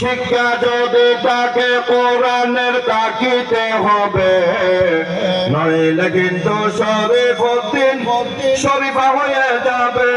শিক্ষা যদি তাকে কোরআনের তাকিতে হবে, নইলে কিন্তু শরীফউদ্দিন শরীফা হয়ে যাবে।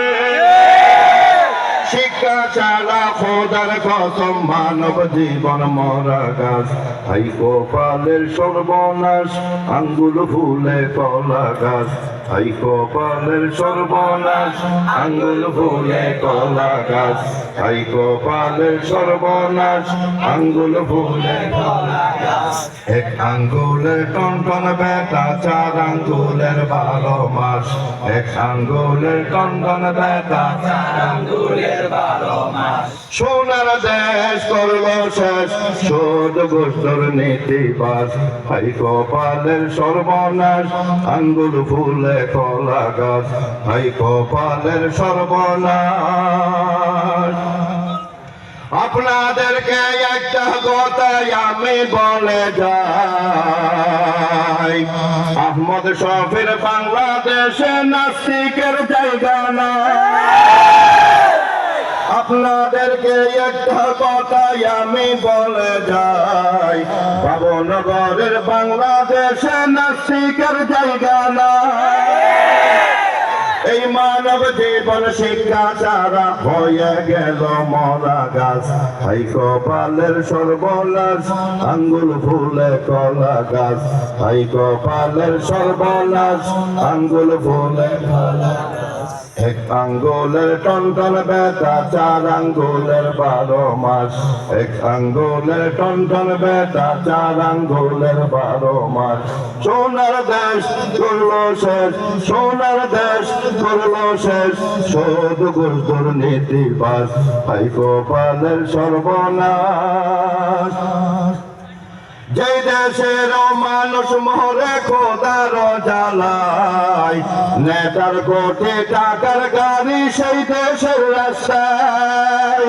শিক্ষা ছাড়া খোদার কসম মানব জীবন মরা গাছ, হাই কপালের সর্বনাশ আঙ্গুল ফুলে কলা গাছ, হাই কপালের সর্বনাশ আঙ্গুল ফুলে কলা গাছ, হাই কপালের সর্বনাশ আঙ্গুল ফুলে কলা গাছ। এক আঙ্গুলের টনটন বেটা, চার আঙ্গুলের 12 মাস, এক আঙ্গুলের টনটন বেটা, চার আঙ্গুলের 12 মাস। সোনার দেশ করলো শেষ সুদ ঘুষের নীতিবাজ, হাই কপালের সর্বনাশ আঙ্গুল ফুলে কলা গাছ, হাই কপালের সর্বনাশ। আপনাদেরকে একটা কথাই আমি বলে যাই, আহমদ শফির বাংলাদেশে নাস্তিকের জায়গা না। আপনাদেরকে একটা কথাই আমি বলে যাই, বাবনগরের বাংলাদেশে নাস্তিকের জায়গা না। এই মানব জীবন শিক্ষা ছাড়া হয়ে গেল মরা গাছ, হাই কপালের সর্বনাশ আঙ্গুল ফুলে কলা গাছ, হাই কপালের সর্বনাশ আঙ্গুল ফুলে কলা গাছ। এক আঙ্গুলের টনটন বেটা, চার আঙ্গুলের 12 মাস, এক আঙ্গুলের টনটন বেটা, চার আঙ্গুলের 12 মাস। সোনার দেশ করলো শেষ, সোনার দেশ করলো শেষ সুদ ঘুষ দুর্নীতিবাজ, হাই কপালের সর্বনাশ। যে দেশের মানুষ মরে খোদার জ্বালায়, নেতার কোটি টাকার গাড়ি সেই দেশের রাস্তায়।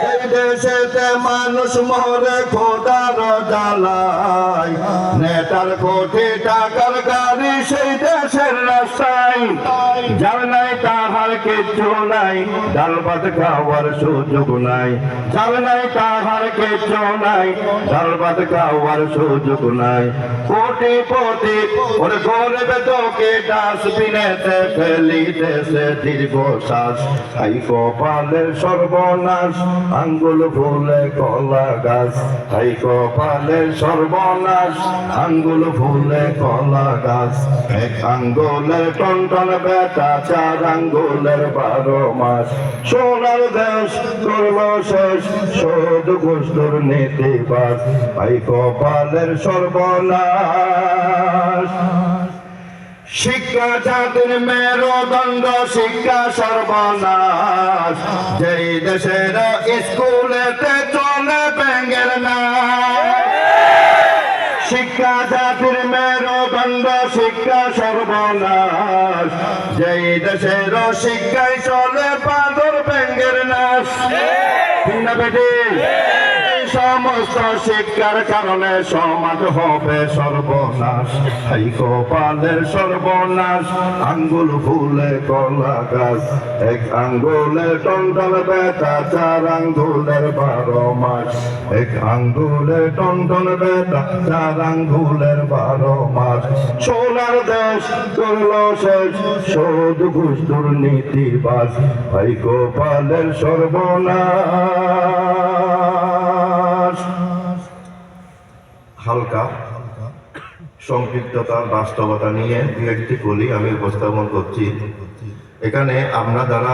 যে দেশেতে মানুষ মরে খোদার জ্বালায়, নেতার কোটি টাকার গাড়ি সেই দেশের রাস্তায়। যার নাই তাহার কিচ্ছু নাই, ডাল ভাত খাওয়ার সুযোগ নাই, যার নাই তাহার কিচ্ছু নাই, ডাল ভাত খাওয়ার সুযোগ নাই। কোটিপতি ওরে গরিব তোকে ডাস্টবিনেতে ফেলিতেছে দীর্ঘশ্বাস, হাই কপালের সর্বনাশ আঙ্গুল ফুলে কলা গাছ, হাই কপালের সর্বনাশ আঙ্গুল ফুলে কলা গাছ। এক আঙ্গুলের টনটন বেটা, চার আঙ্গুলের 12 মাস। সোনার দেশ করলো শেষ সুদ ঘুষ দুর্নীতিবাজ, হাই কপালের সর্বনাশ। শিক্ষা জাতির মেরুদণ্ড, শিক্ষা সর্বনাশ। যেই দেশের স্কুলেতে চলে ব্যাঙের নাচ, শিক্ষা জাতির মেরুদণ্ড, শিক্ষা সর্বনাশ। যেই দেশের শিক্ষায় চলে বাঁদর ব্যাঙের নাচ। ঠিক না বেটি? সমস্ত শিক্ষার কারণে সমাজ হবে সর্বনাশ, হাই কপালের সর্বনাশ আঙ্গুল ফুলে কলা গাছ। এক আঙ্গুলের টনটন বেটা, চার আঙ্গুলের 12 মাস, এক আঙ্গুলের টনটন বেটা, চার আঙ্গুলের 12 মাস। সোনার দেশ করলো শেষ সুদ ঘুষ দুর্নীতিবাজ, হাই কপালের সর্বনাশ। হালকা সংক্ষিপ্ততার বাস্তবতা নিয়ে দু একটি কলি আমি উপস্থাপন করছি। এখানে আমরা যারা